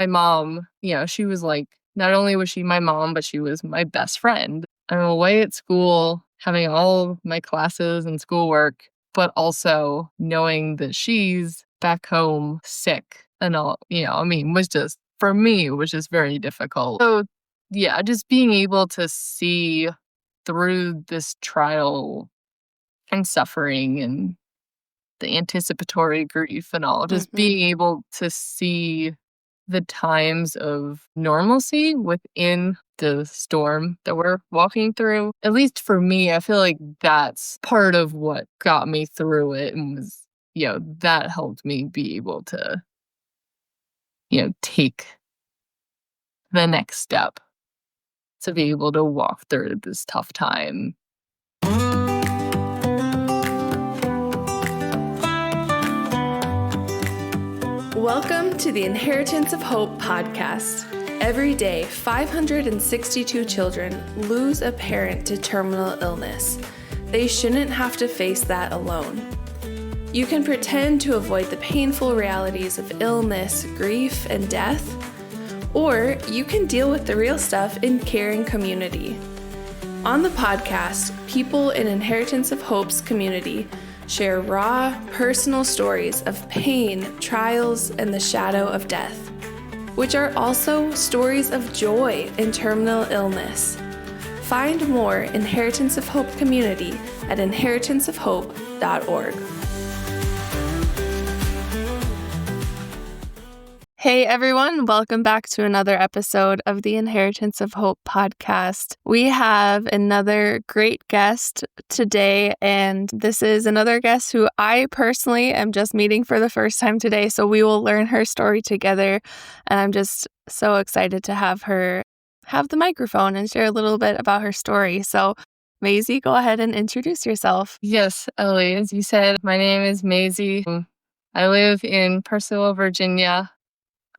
My mom, she was like, not only was she my mom, but she was my best friend. I'm away at school, having all my classes and schoolwork, but also knowing that she's back home sick and all, was just, for me, it was just very difficult. So, yeah, just being able to see through this trial and suffering and the anticipatory grief and all, just being able to see the times of normalcy within the storm that we're walking through. At least for me, I feel like that's part of what got me through it and was, that helped me be able to, take the next step to be able to walk through this tough time. Welcome to the Inheritance of Hope podcast. Every day, 562 children lose a parent to terminal illness. They shouldn't have to face that alone. You can pretend to avoid the painful realities of illness, grief, and death, or you can deal with the real stuff in caring community. On the podcast, people in Inheritance of Hope's community share raw, personal stories of pain, trials, and the shadow of death, which are also stories of joy in terminal illness. Find more Inheritance of Hope community at inheritanceofhope.org. Hey everyone, welcome back to another episode of the Inheritance of Hope podcast. We have another great guest today, and this is another guest who I personally am just meeting for the first time today, so we will learn her story together, and I'm just so excited to have her have the microphone and share a little bit about her story. So Maisie, go ahead and introduce yourself. Yes, Ellie, as you said, my name is Maisie. I live in Purcell, Virginia.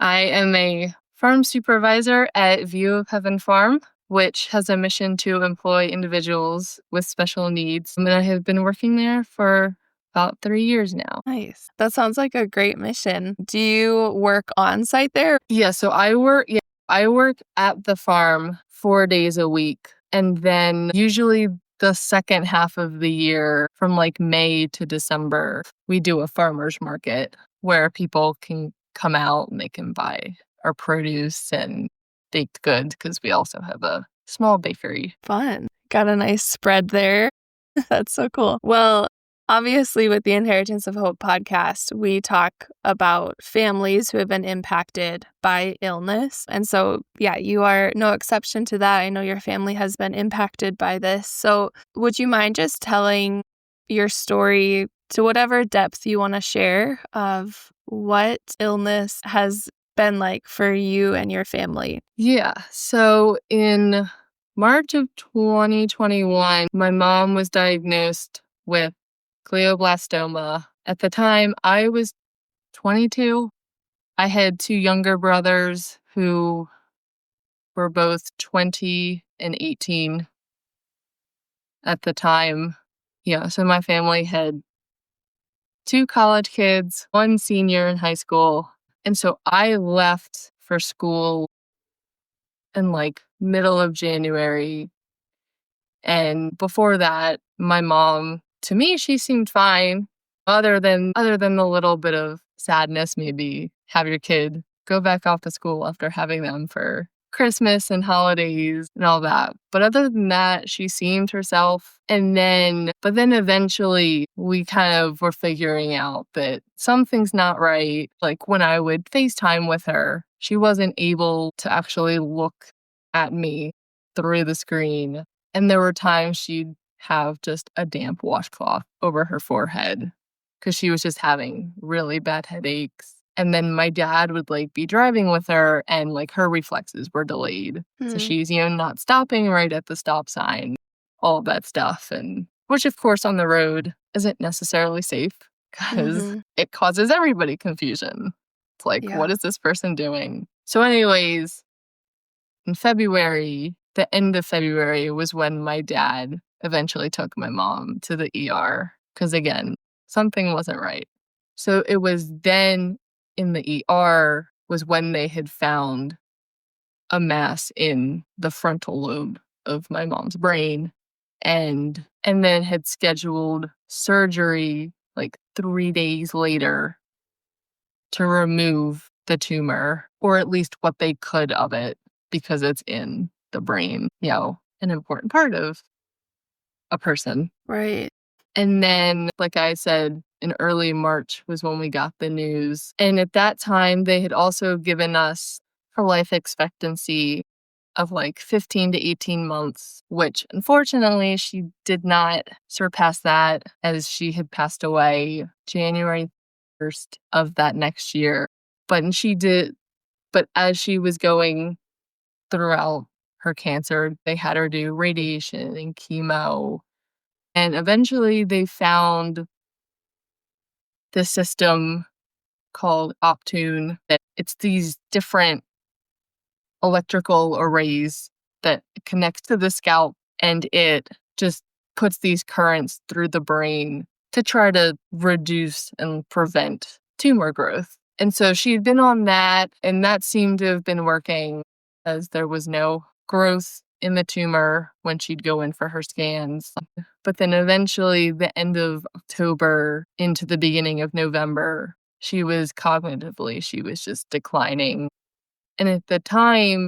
I am a farm supervisor at View of Heaven Farm, which has a mission to employ individuals with special needs. And I have been working there for about 3 years now. Nice. That sounds like a great mission. Do you work on site there? Yeah, so I work at the farm 4 days a week. And then usually the second half of the year, from like May to December, we do a farmer's market where people can come out and they can buy our produce and baked goods because we also have a small bakery. Fun. Got a nice spread there. That's so cool. Well, obviously with the Inheritance of Hope podcast, we talk about families who have been impacted by illness. And so, yeah, you are no exception to that. I know your family has been impacted by this. So would you mind just telling your story to whatever depth you want to share of what illness has been like for you and your family? Yeah. So in March of 2021, my mom was diagnosed with glioblastoma. At the time, I was 22. I had two younger brothers who were both 20 and 18 at the time. Yeah, so my family had two college kids, one senior in high school. And so I left for school in like middle of January. And before that, my mom, to me, she seemed fine. Other than the little bit of sadness, maybe have your kid go back off to school after having them for Christmas and holidays and all that. But other than that, she seemed herself. But then eventually we kind of were figuring out that something's not right. Like when I would FaceTime with her, she wasn't able to actually look at me through the screen. And there were times she'd have just a damp washcloth over her forehead because she was just having really bad headaches. And then my dad would like be driving with her and like her reflexes were delayed. So she's, not stopping right at the stop sign, all of that stuff. And which of course on the road isn't necessarily safe because it causes everybody confusion. It's like, what is this person doing? So anyways, in February, the end of February was when my dad eventually took my mom to the ER because again, something wasn't right. So it was then in the ER was when they had found a mass in the frontal lobe of my mom's brain, and then had scheduled surgery like 3 days later to remove the tumor, or at least what they could of it, because it's in the brain, an important part of a person. Right. And then, like I said, in early March was when we got the news. And at that time, they had also given us a life expectancy of like 15 to 18 months, which unfortunately she did not surpass that, as she had passed away January 1st of that next year. But as she was going throughout her cancer, they had her do radiation and chemo. And eventually they found this system called Optune. It's these different electrical arrays that connect to the scalp, and it just puts these currents through the brain to try to reduce and prevent tumor growth. And so she had been on that, and that seemed to have been working, as there was no growth in the tumor when she'd go in for her scans. But then eventually, the end of October into the beginning of November, she was just declining. And at the time,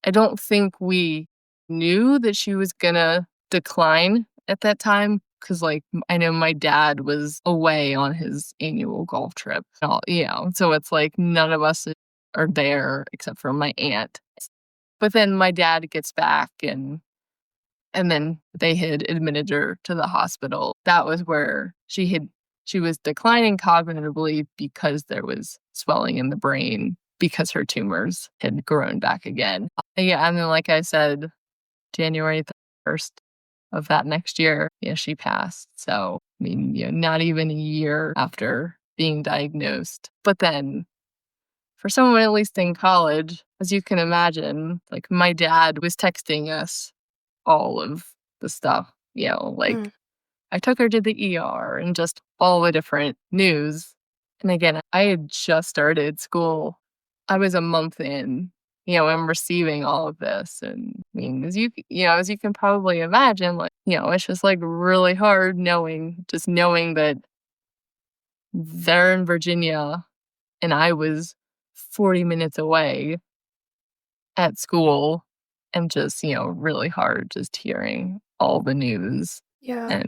I don't think we knew that she was gonna decline at that time, because I know my dad was away on his annual golf trip. So it's like none of us are there except for my aunt. But then my dad gets back, and then they had admitted her to the hospital. That was where she was declining cognitively because there was swelling in the brain, because her tumors had grown back again. Yeah, and then, like I said, January 1st of that next year, she passed. So, I mean, not even a year after being diagnosed. But then, for someone at least in college, as you can imagine, like my dad was texting us all of the stuff, I took her to the ER and just all the different news. And again, I had just started school. I was a month in, and receiving all of this. And I mean, as you can probably imagine, it's just really hard knowing that they're in Virginia and I was 40 minutes away at school, and just, really hard just hearing all the news. Yeah.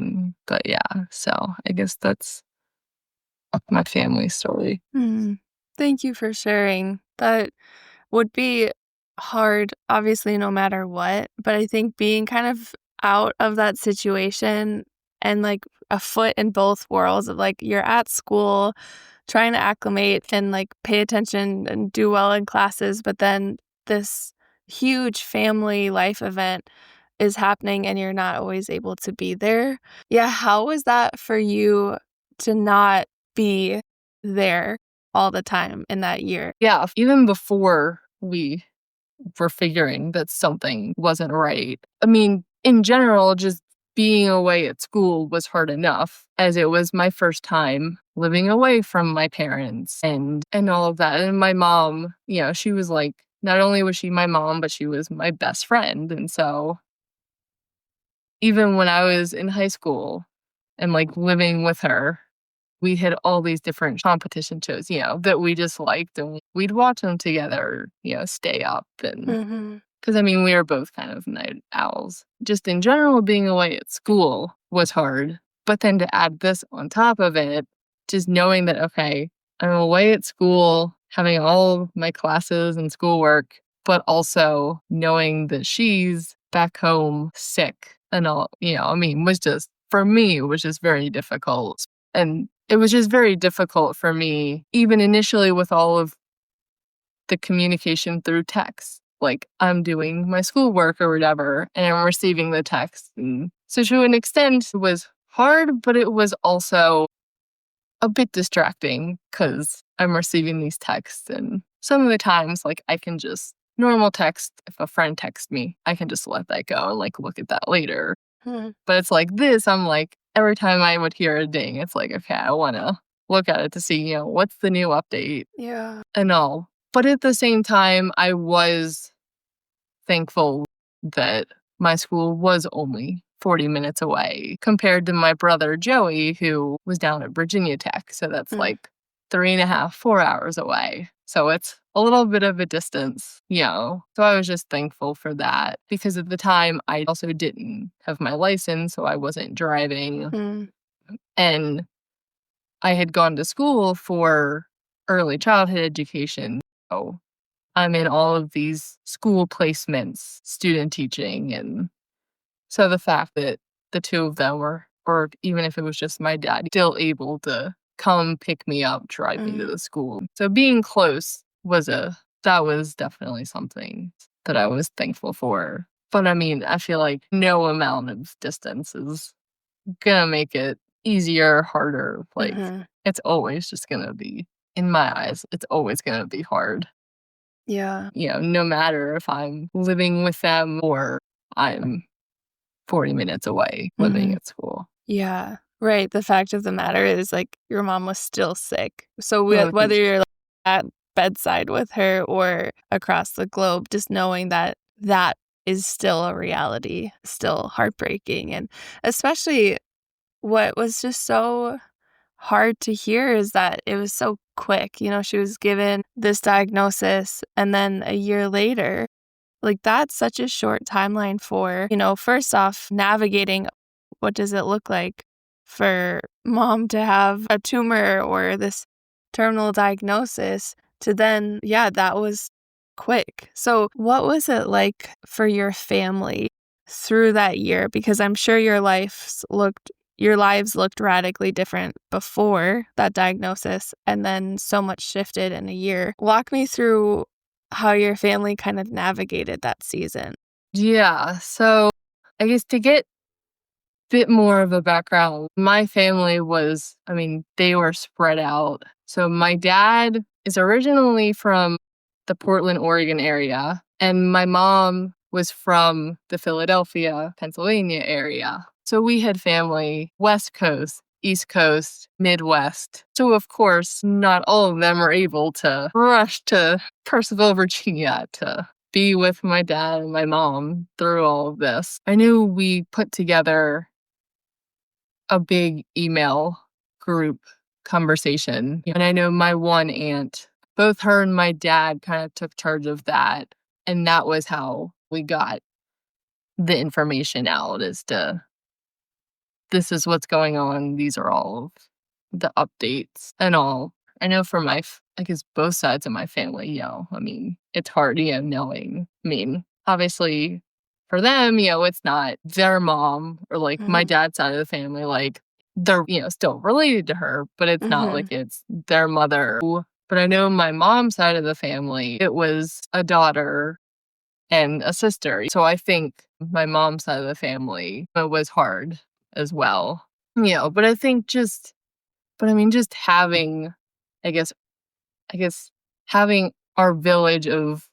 But yeah, so I guess that's my family story. Thank you for sharing. That would be hard, obviously, no matter what. But I think being kind of out of that situation and a foot in both worlds of you're at school trying to acclimate and pay attention and do well in classes, but then this huge family life event is happening and you're not always able to be there. Yeah, how was that for you to not be there all the time in that year? Yeah, even before we were figuring that something wasn't right. I mean, in general, just being away at school was hard enough, as it was my first time living away from my parents and all of that. And my mom, she was not only was she my mom, but she was my best friend. And so even when I was in high school and living with her, we had all these different competition shows, that we just liked, and we'd watch them together, stay up. And because, I mean, we were both kind of night owls. Just in general, being away at school was hard. But then to add this on top of it, just knowing that, okay, I'm away at school, having all of my classes and schoolwork, but also knowing that she's back home sick and all, was just, for me, it was just very difficult. And it was just very difficult for me, even initially, with all of the communication through text. I'm doing my schoolwork or whatever, and I'm receiving the text. And so to an extent, it was hard, but it was also a bit distracting because I'm receiving these texts. And some of the times, I can just normal text, if a friend texts me, I can just let that go and look at that later. But it's this, I'm every time I would hear a ding, it's okay, I want to look at it to see, what's the new update Yeah. and all. But at the same time, I was thankful that my school was only 40 minutes away compared to my brother Joey, who was down at Virginia Tech. So that's like 3.5, 4 hours away. So it's a little bit of a distance, So I was just thankful for that because at the time I also didn't have my license, so I wasn't driving. And I had gone to school for early childhood education. So I'm in all of these school placements, student teaching. And so the fact that the two of them were, or even if it was just my dad, still able to come pick me up, drive me to the school. So being close that was definitely something that I was thankful for. But I mean, I feel like no amount of distance is gonna make it easier, harder. Like, it's always just gonna be, in my eyes, it's always gonna be hard. Yeah. No matter if I'm living with them or I'm 40 minutes away living at school. Yeah. Right. The fact of the matter is, like, your mom was still sick. So Oh, whether you're like, at bedside with her or across the globe, just knowing that that is still a reality, still heartbreaking. And especially what was just so hard to hear is that it was so quick. She was given this diagnosis and then a year later, like, that's such a short timeline for, first off, navigating what does it look like for mom to have a tumor or this terminal diagnosis to then, that was quick. So what was it like for your family through that year? Because I'm sure your lives looked radically different before that diagnosis, and then so much shifted in a year. Walk me through how your family kind of navigated that season. Yeah. So I guess to get a bit more of a background, my family they were spread out. So my dad is originally from the Portland, Oregon area, and my mom was from the Philadelphia, Pennsylvania area. So we had family West Coast, East Coast, Midwest. So of course, not all of them are able to rush to Percival, Virginia to be with my dad and my mom through all of this. I knew we put together a big email group conversation. And I know my one aunt, both her and my dad kind of took charge of that. And that was how we got the information out as to this is what's going on. These are all of the updates and all. I know for I guess both sides of my family, it's hard, knowing. Obviously for them, it's not their mom or like my dad's side of the family, like they're, still related to her, but it's not like it's their mother. But I know my mom's side of the family, it was a daughter and a sister. So I think my mom's side of the family, it was hard as well. But I think just having, I guess having our village of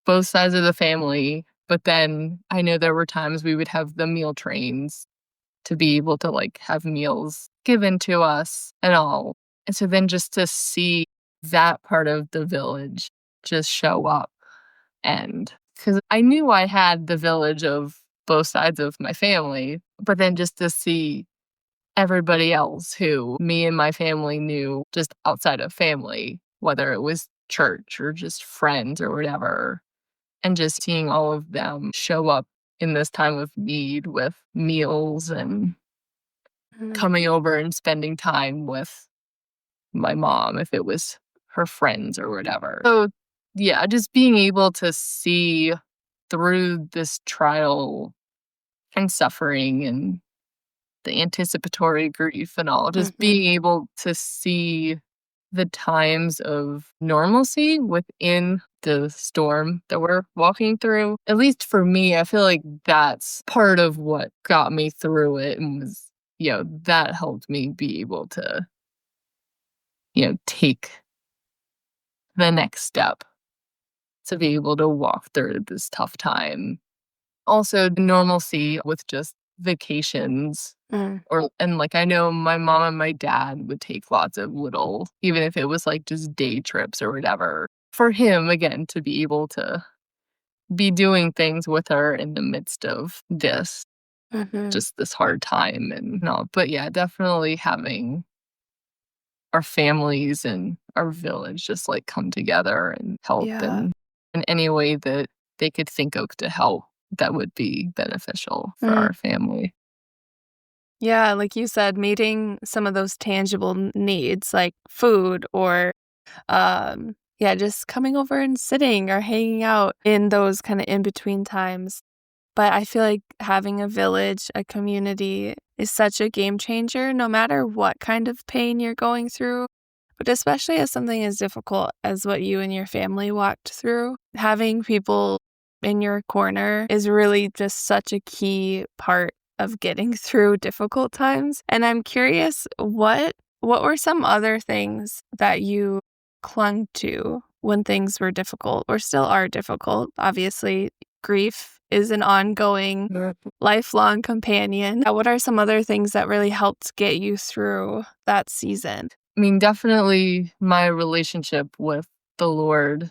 both sides of the family, but then I know there were times we would have the meal trains to be able to like have meals given to us and all. And so then just to see that part of the village just show up, and because I knew I had the village of both sides of my family, but then just to see everybody else who me and my family knew just outside of family, whether it was church or just friends or whatever, and just seeing all of them show up in this time of need with meals and coming over and spending time with my mom if it was her friends or whatever. So yeah, just being able to see through this trial and suffering and the anticipatory grief and all, just being able to see the times of normalcy within the storm that we're walking through. At least for me, I feel like that's part of what got me through it and was, that helped me be able to, take the next step to be able to walk through this tough time. Also, normalcy with just vacations And like, I know my mom and my dad would take lots of little, even if it was like just day trips or whatever, for him, again, to be able to be doing things with her in the midst of this, just this hard time. And no, but yeah, definitely having our families and our village just like come together and help in any way that they could think of to help that would be beneficial for our family. Yeah, like you said, meeting some of those tangible needs like food or just coming over and sitting or hanging out in those kind of in-between times. But I feel like having a village, a community is such a game changer no matter what kind of pain you're going through. But especially as something as difficult as what you and your family walked through, having people in your corner is really just such a key part of getting through difficult times. And I'm curious, what were some other things that you clung to when things were difficult or still are difficult? Obviously, grief is an ongoing, lifelong companion. What are some other things that really helped get you through that season? I mean, definitely my relationship with the Lord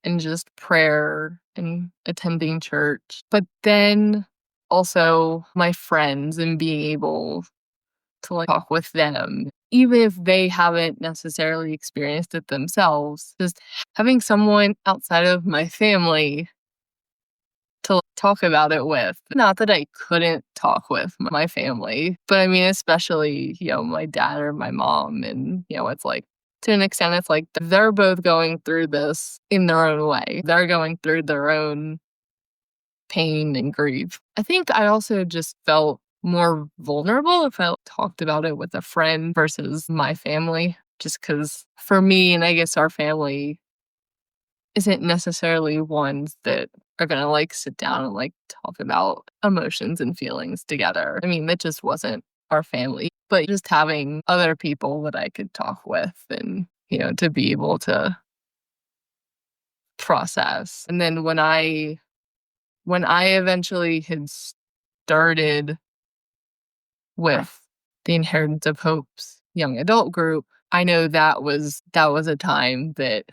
and just prayer and attending church. But then also my friends and being able to like talk with them, even if they haven't necessarily experienced it themselves, just having someone outside of my family to talk about it with. Not that I couldn't talk with my family, but I mean, especially, my dad or my mom. And, it's like, to an extent, it's like they're both going through this in their own way. They're going through their own pain and grief. I think I also just felt more vulnerable if I talked about it with a friend versus my family, just because for me, and I guess our family isn't necessarily ones that are going to like sit down and like talk about emotions and feelings together. I mean, that just wasn't our family, but just having other people that I could talk with and, to be able to process. And then when I eventually had started with the Inheritance of Hope's young adult group, I know that was a time that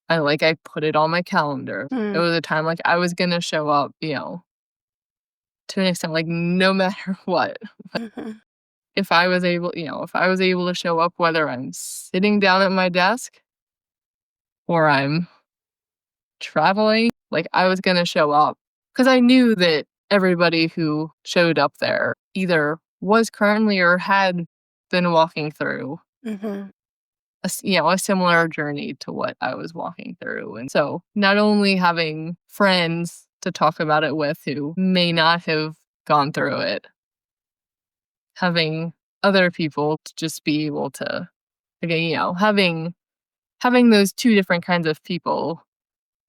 I put it on my calendar. It was a time like I was gonna show up, to an extent, like no matter what. If I was able to show up, whether I'm sitting down at my desk or I'm traveling, like I was gonna show up because I knew that everybody who showed up there either was currently or had been walking through a similar journey to what I was walking through. And so not only having friends to talk about it with who may not have gone through it, having other people to just be able to, again, having those two different kinds of people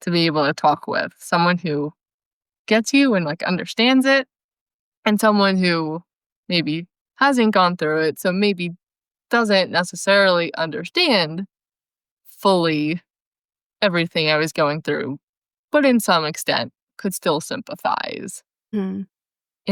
to be able to talk with. Someone who gets you and like understands it, and someone who maybe hasn't gone through it, so maybe doesn't necessarily understand fully everything I was going through, but in some extent could still sympathize. And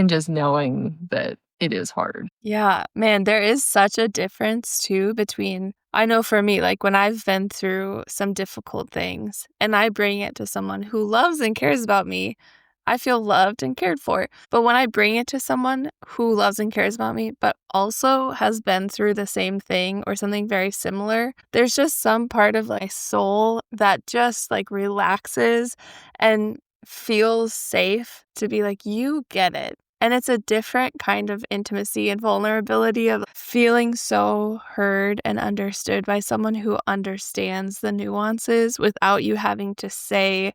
just knowing that it is hard. Yeah, man, there is such a difference too between, I know for me, like when I've been through some difficult things and I bring it to someone who loves and cares about me, I feel loved and cared for. But when I bring it to someone who loves and cares about me, but also has been through the same thing or something very similar, there's just some part of my soul that just like relaxes and feels safe to be like, you get it. And it's a different kind of intimacy and vulnerability of feeling so heard and understood by someone who understands the nuances without you having to say,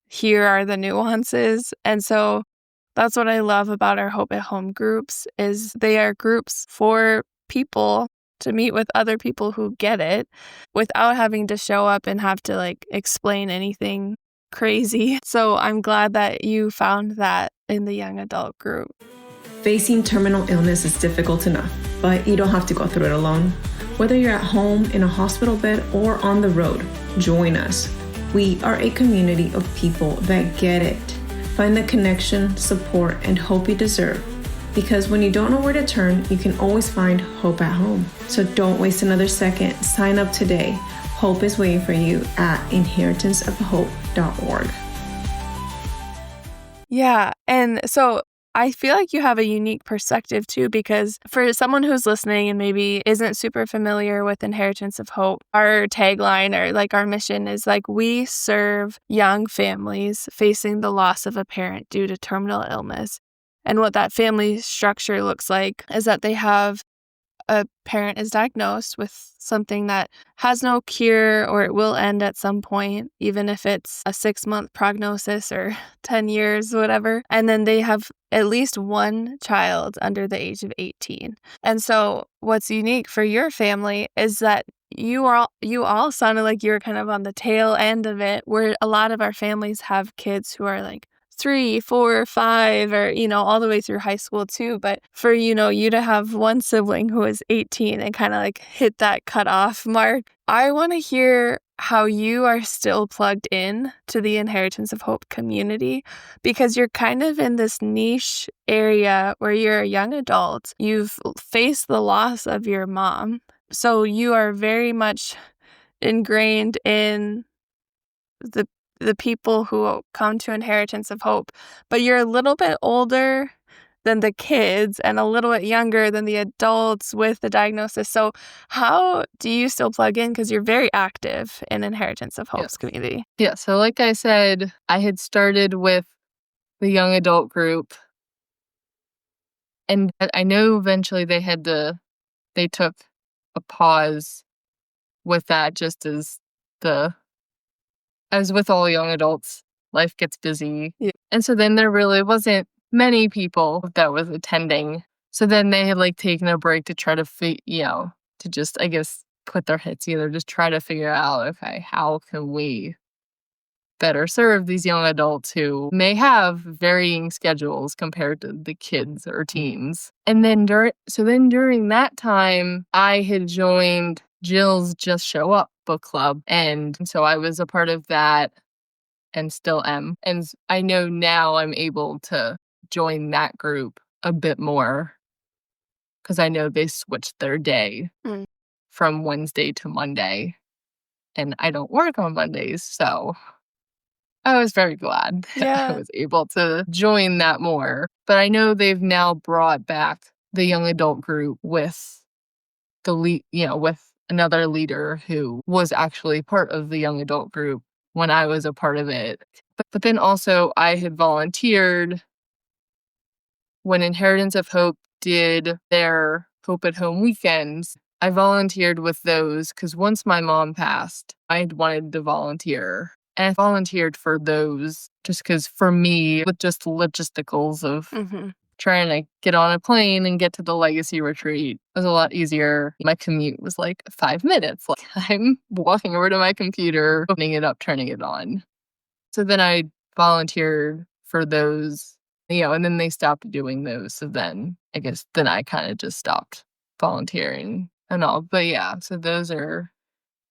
here are the nuances. And so that's what I love about our Hope at Home groups is they are groups for people to meet with other people who get it without having to show up and have to like explain anything crazy. So I'm glad that you found that in the young adult group. Facing terminal illness is difficult enough, but you don't have to go through it alone. Whether you're at home, in a hospital bed, or on the road, join us. We are a community of people that get it. Find the connection, support, and hope you deserve Because when you don't know where to turn, you can always find hope at home. So don't waste another second. Sign up today. Hope is waiting for you at inheritanceofhope.org. Yeah. And so I feel like you have a unique perspective too, because for someone who's listening and maybe isn't super familiar with Inheritance of Hope, our tagline or like our mission is like, we serve young families facing the loss of a parent due to terminal illness. And what that family structure looks like is that they have a parent is diagnosed with something that has no cure or it will end at some point, even if it's a 6-month prognosis or 10 years, whatever. And then they have at least one child under the age of 18. And so what's unique for your family is that you all sounded like you were kind of on the tail end of it, where a lot of our families have kids who are like 3, 4, 5, or, all the way through high school too. But for, you to have one sibling who is 18 and kind of like hit that cutoff mark, I want to hear how you are still plugged in to the Inheritance of Hope community, because you're kind of in this niche area where you're a young adult. You've faced the loss of your mom. So you are very much ingrained in the people who come to Inheritance of Hope, but you're a little bit older than the kids and a little bit younger than the adults with the diagnosis. So how do you still plug in? Because you're very active in Inheritance of Hope's community. Yeah, so like I said, I had started with the young adult group, and I know eventually they took a pause with that, just as with all young adults, life gets busy. Yeah. And so then there really wasn't many people that was attending. So then they had like taken a break to try to to just, I guess, put their heads together, just try to figure out, okay, how can we better serve these young adults who may have varying schedules compared to the kids or teens. And then during that time, I had joined Jill's Just Show Up book club. And so I was a part of that and still am. And I know now I'm able to join that group a bit more because I know they switched their day from Wednesday to Monday. And I don't work on Mondays, so I was very glad that I was able to join that more. But I know they've now brought back the young adult group with with another leader who was actually part of the young adult group when I was a part of it. But then also I had volunteered when Inheritance of Hope did their Hope at Home weekends. I volunteered with those because once my mom passed, I had wanted to volunteer. And I volunteered for those just because for me, with just logisticals of trying to get on a plane and get to the legacy retreat was a lot easier. My commute was like 5 minutes. Like I'm walking over to my computer, opening it up, turning it on. So then I volunteered for those, and then they stopped doing those. So then I guess I kind of just stopped volunteering and all. But so those are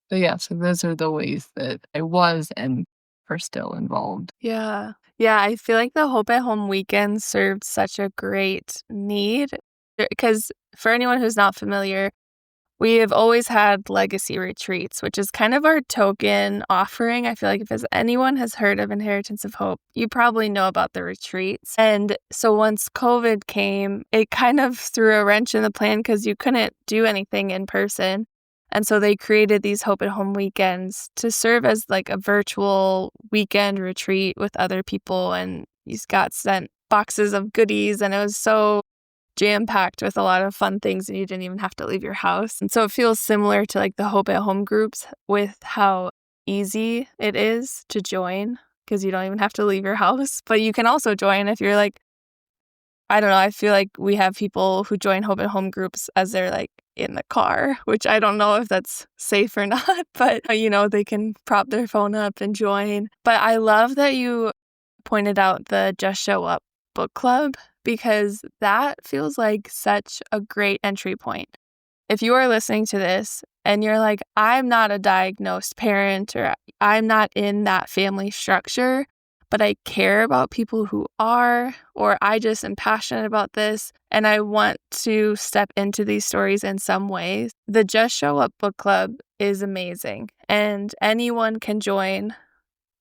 the ways that I was and are still involved. Yeah. Yeah, I feel like the Hope at Home weekend served such a great need because for anyone who's not familiar, we have always had legacy retreats, which is kind of our token offering. I feel like if anyone has heard of Inheritance of Hope, you probably know about the retreats. And so once COVID came, it kind of threw a wrench in the plan because you couldn't do anything in person. And so they created these Hope at Home weekends to serve as like a virtual weekend retreat with other people. And you got sent boxes of goodies and it was so jam-packed with a lot of fun things and you didn't even have to leave your house. And so it feels similar to like the Hope at Home groups with how easy it is to join because you don't even have to leave your house. But you can also join if you're like, I don't know, I feel like we have people who join Hope at Home groups as they're like in the car, which I don't know if that's safe or not, but they can prop their phone up and join. But I love that you pointed out the Just Show Up book club because that feels like such a great entry point. If you are listening to this and you're like, I'm not a diagnosed parent or I'm not in that family structure, but I care about people who are, or I just am passionate about this and I want to step into these stories in some ways. The Just Show Up book club is amazing, and anyone can join.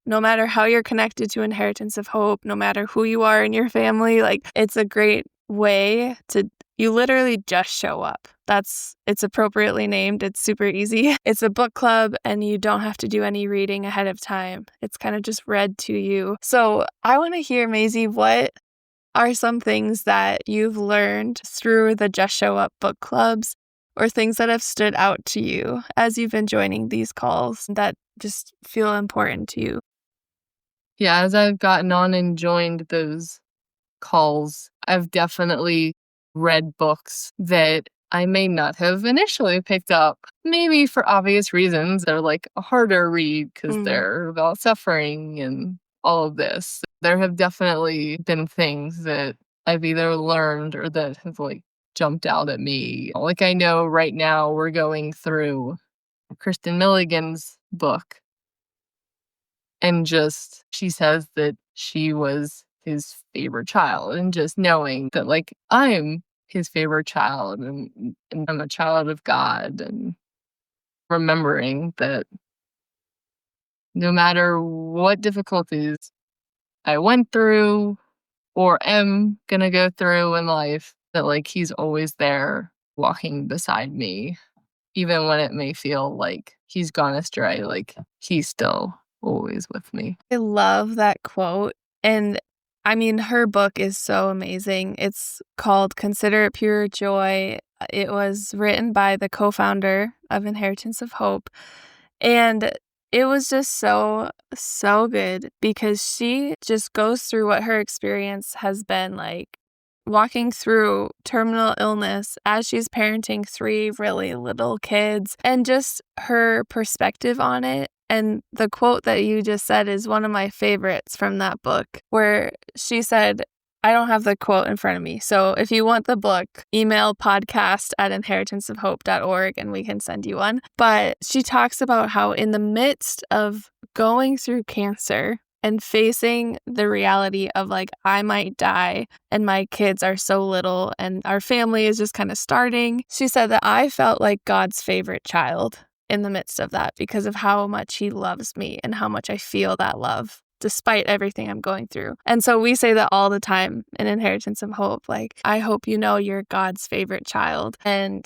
No matter how you're connected to Inheritance of Hope, no matter who you are in your family, like it's a great way to, you literally just show up. It's appropriately named. It's super easy. It's a book club and you don't have to do any reading ahead of time. It's kind of just read to you. So I want to hear, Maisie, what are some things that you've learned through the Just Show Up book clubs or things that have stood out to you as you've been joining these calls that just feel important to you? Yeah, as I've gotten on and joined those calls, I've definitely read books that I may not have initially picked up. Maybe for obvious reasons. They're like a harder read because they're about suffering and all of this. There have definitely been things that I've either learned or that have like jumped out at me. Like I know right now we're going through Kristen Milligan's book. And just, she says that she was his favorite child. And just knowing that, like, I'm his favorite child and I'm a child of God. And remembering that no matter what difficulties I went through or am going to go through in life, that, like, he's always there walking beside me. Even when it may feel like he's gone astray, like, he's still always with me. I love that quote. And I mean, her book is so amazing. It's called Consider It Pure Joy. It was written by the co-founder of Inheritance of Hope. And it was just so good because she just goes through what her experience has been like walking through terminal illness as she's parenting 3 really little kids and just her perspective on it. And the quote that you just said is one of my favorites from that book, where she said, I don't have the quote in front of me. So if you want the book, email podcast@inheritanceofhope.org and we can send you one. But she talks about how in the midst of going through cancer and facing the reality of like, I might die and my kids are so little and our family is just kind of starting. She said that I felt like God's favorite child in the midst of that because of how much he loves me and how much I feel that love despite everything I'm going through. And so we say that all the time in Inheritance of Hope, like, I hope you know you're God's favorite child. And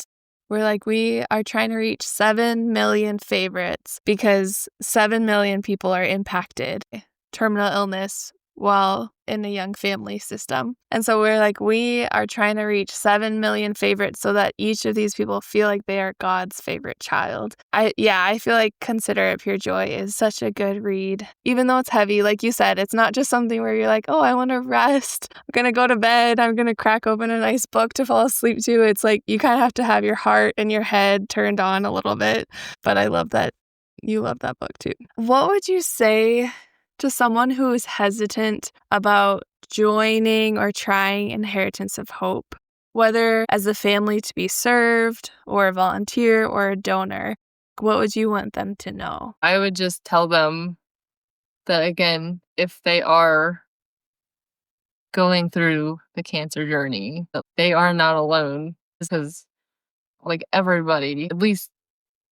we're like, we are trying to reach 7 million favorites because 7 million people are impacted terminal illness while in a young family system. And so we're like, we are trying to reach 7 million favorites so that each of these people feel like they are God's favorite child. I feel like Consider It Pure Joy is such a good read. Even though it's heavy, like you said, it's not just something where you're like, oh, I want to rest. I'm going to go to bed. I'm going to crack open a nice book to fall asleep to. It's like you kind of have to have your heart and your head turned on a little bit. But I love that you love that book too. What would you say to someone who is hesitant about joining or trying Inheritance of Hope, whether as a family to be served or a volunteer or a donor? What would you want them to know? I would just tell them that, again, if they are going through the cancer journey, that they are not alone, because like everybody, at least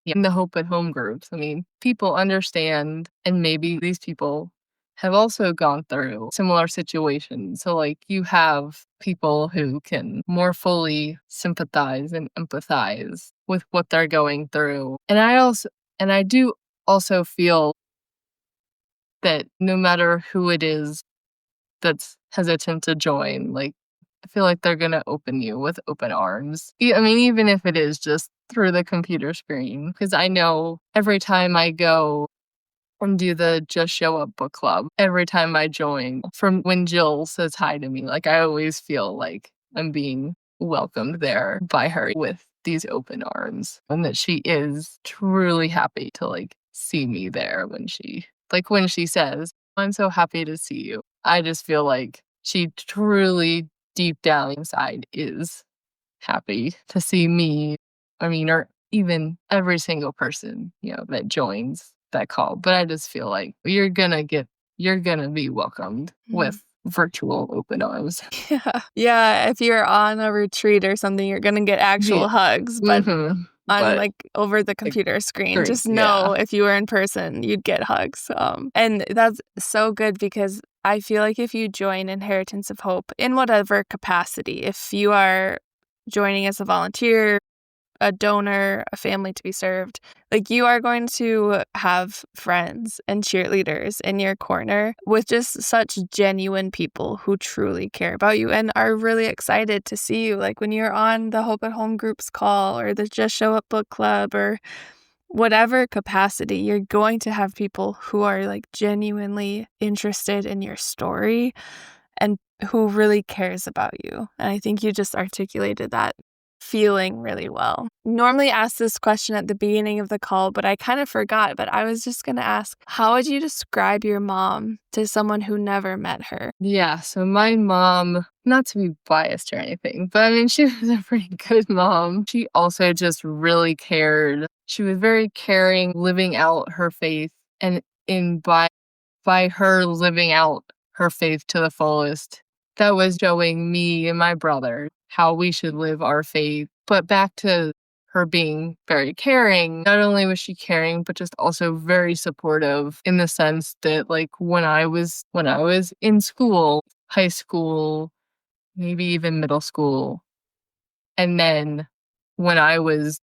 in the Hope at Home groups, I mean, people understand, and maybe these people have also gone through similar situations. So like you have people who can more fully sympathize and empathize with what they're going through. And I do also feel that no matter who it is that's hesitant to join, like I feel like they're going to open you with open arms. I mean, even if it is just through the computer screen, because I know every time I go and do the Just Show Up book club, every time I join, from when Jill says hi to me, like I always feel like I'm being welcomed there by her with these open arms, and that she is truly happy to like see me there when she says, I'm so happy to see you. I just feel like she truly deep down inside is happy to see me. I mean, or even every single person, that joins that call. But I just feel like you're gonna get you're gonna be welcomed with virtual open arms. Yeah, if you're on a retreat or something, you're gonna get actual hugs, but Mm-hmm. on But over the computer screen, screen, just know if you were in person, you'd get hugs. And that's so good because I feel like if you join Inheritance of Hope in whatever capacity, if you are joining as a volunteer, a donor, a family to be served, like you are going to have friends and cheerleaders in your corner with just such genuine people who truly care about you and are really excited to see you. Like when you're on the Hope at Home groups call or the Just Show Up book club or whatever capacity, you're going to have people who are like genuinely interested in your story and who really cares about you. And I think you just articulated that feeling really well. Normally ask this question at the beginning of the call, but I kind of forgot. But I was just going to ask, how would you describe your mom to someone who never met her? Yeah, so my mom, not to be biased or anything, but I mean, she was a pretty good mom. She also just really cared. She was very caring, living out her faith, and by her living out her faith to the fullest, that was showing me and my brother how we should live our faith. But back to her being very caring, not only was she caring, but just also very supportive in the sense that like when I was in school, high school, maybe even middle school, and then when I was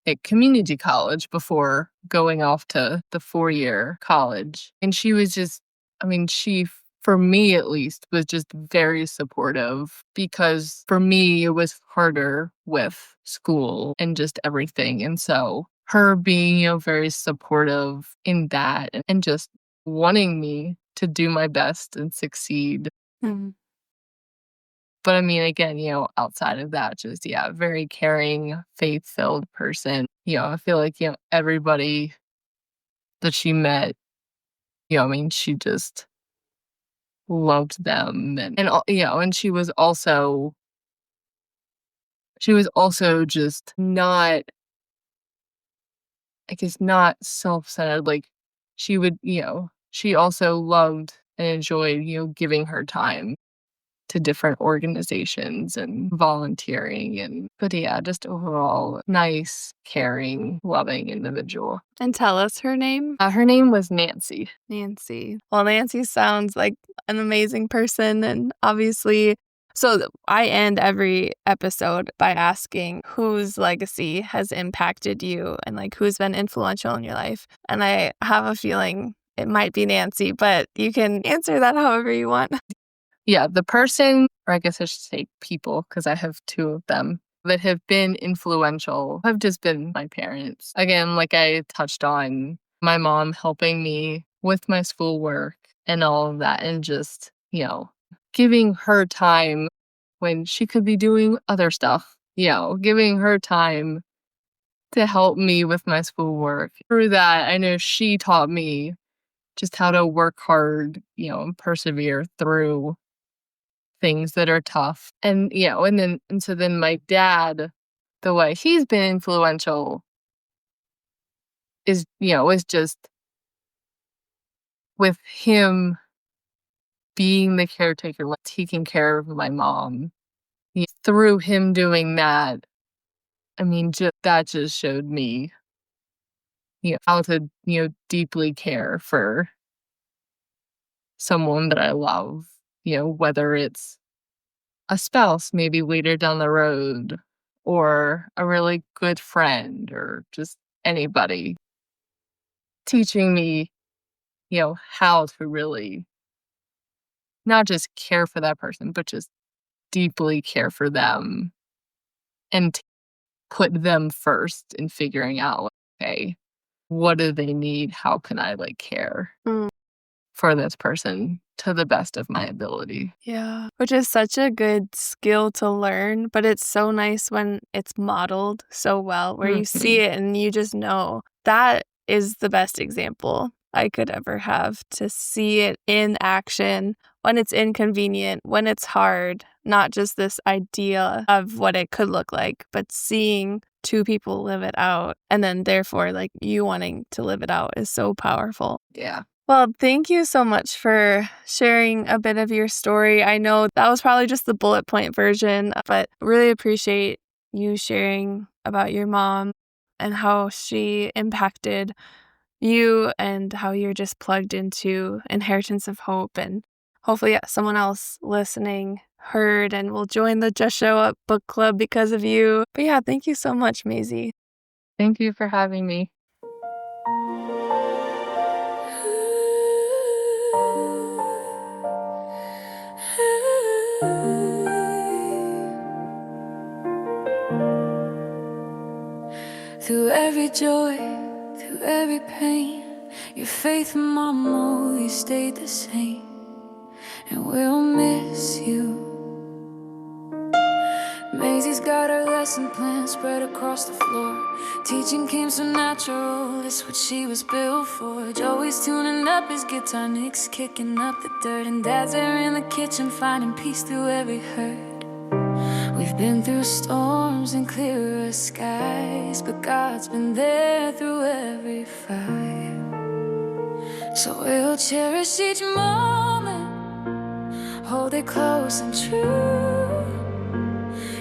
at community college before going off to the 4-year college. And she was just, I mean, she, for me at least, was just very supportive because for me, it was harder with school and just everything. And so her being, very supportive in that and just wanting me to do my best and succeed. Mm. But I mean, again, outside of that, just, very caring, faith-filled person. I feel like, everybody that she met, I mean, she just loved them. And she was also just not, I guess, not self-centered. Like she would, she also loved and enjoyed, giving her time to different organizations and volunteering but just overall nice, caring, loving individual. And tell us her name. Her name was Nancy. Nancy. Well, Nancy sounds like an amazing person and obviously so I end every episode by asking whose legacy has impacted you and like who's been influential in your life. And I have a feeling it might be Nancy, but you can answer that however you want. Yeah, the person, or I guess I should say people, because I have 2 of them that have been influential, have just been my parents. Again, like I touched on, my mom helping me with my schoolwork and all of that, and just, giving her time when she could be doing other stuff, giving her time to help me with my schoolwork. Through that, I know she taught me just how to work hard, and persevere through things that are tough. And, and so then my dad, the way he's been influential is just with him being the caretaker, like taking care of my mom. Through him doing that, I mean, that just showed me, how to, deeply care for someone that I love, whether it's a spouse maybe later down the road or a really good friend or just anybody teaching me, how to really not just care for that person, but just deeply care for them and put them first in figuring out, like, okay, what do they need? How can I care for this person to the best of my ability? Yeah, which is such a good skill to learn, but it's so nice when it's modeled so well, where you see it and you just know that is the best example I could ever have, to see it in action when it's inconvenient, when it's hard, not just this idea of what it could look like, but seeing 2 people live it out and then therefore you wanting to live it out is so powerful. Yeah. Well, thank you so much for sharing a bit of your story. I know that was probably just the bullet point version, but really appreciate you sharing about your mom and how she impacted you and how you're just plugged into Inheritance of Hope. And hopefully someone else listening heard and will join the Just Show Up book club because of you. But yeah, thank you so much, Maisie. Thank you for having me. Through every joy, through every pain, your faith in Mama always stayed the same. And we'll miss you. Maisie's got her lesson plan spread across the floor. Teaching came so natural, it's what she was built for. Joey's tuning up his guitar, Nick's kicking up the dirt, and Dad's there in the kitchen finding peace through every hurt. We've been through storms and clearer skies, but God's been there through every fire. So we'll cherish each moment, hold it close and true.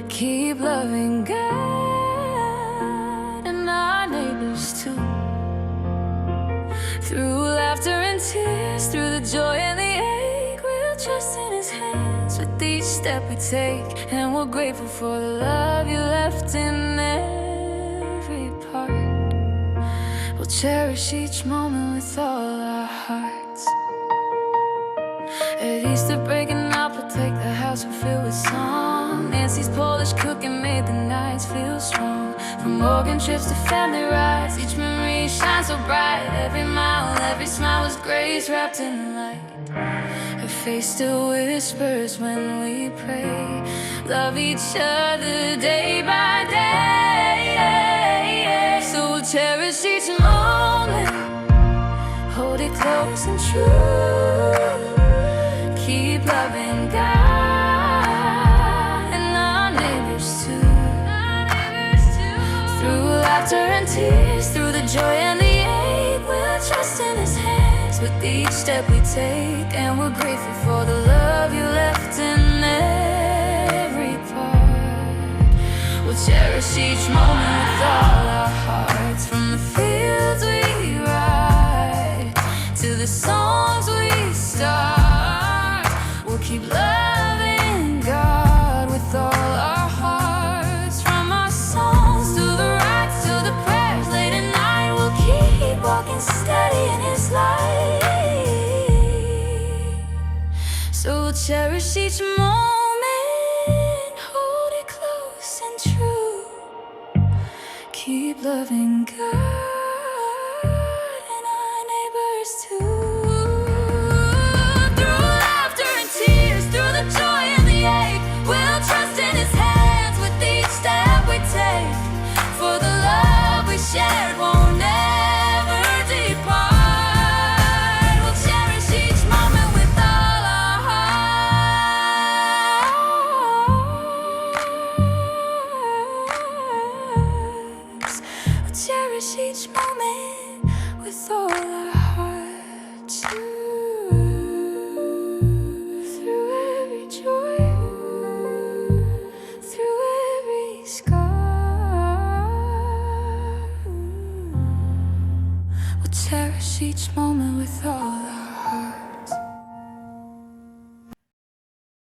Keep loving God and our neighbors too. Through laughter and tears, through the joy and the ache, we'll trust in His hands with each step we take. And we're grateful for the love you left in every part. We'll cherish each moment with all our hearts. At Easter breaking up, we'll take the house and fill with song. Nancy's Polish cooking made the nights feel strong. From organ trips to family rides, each memory shines so bright. Every mile, every smile was grace wrapped in light. Her face still whispers when we pray. Love each other day by day. So we'll cherish each moment, hold it close and true. Keep loving God and our neighbors too. Through laughter and tears, through the joy and the ache, we'll trust in His hands with each step we take. And we're grateful for the love you left in every part. We'll cherish each moment with all our hearts. From the fields we ride to the songs we start, we'll keep loving God with all our hearts. From our songs to the rides to the prayers late at night, we'll keep walking steady in His light. So we'll cherish each moment, hold it close and true. Keep loving God and our neighbors too. We'll trust in His hands with each step we take. For the love we shared won't ever depart. We'll cherish each moment with all our hearts. We'll cherish each moment with all our hearts. Through every joy, through every scar, we'll cherish each moment with all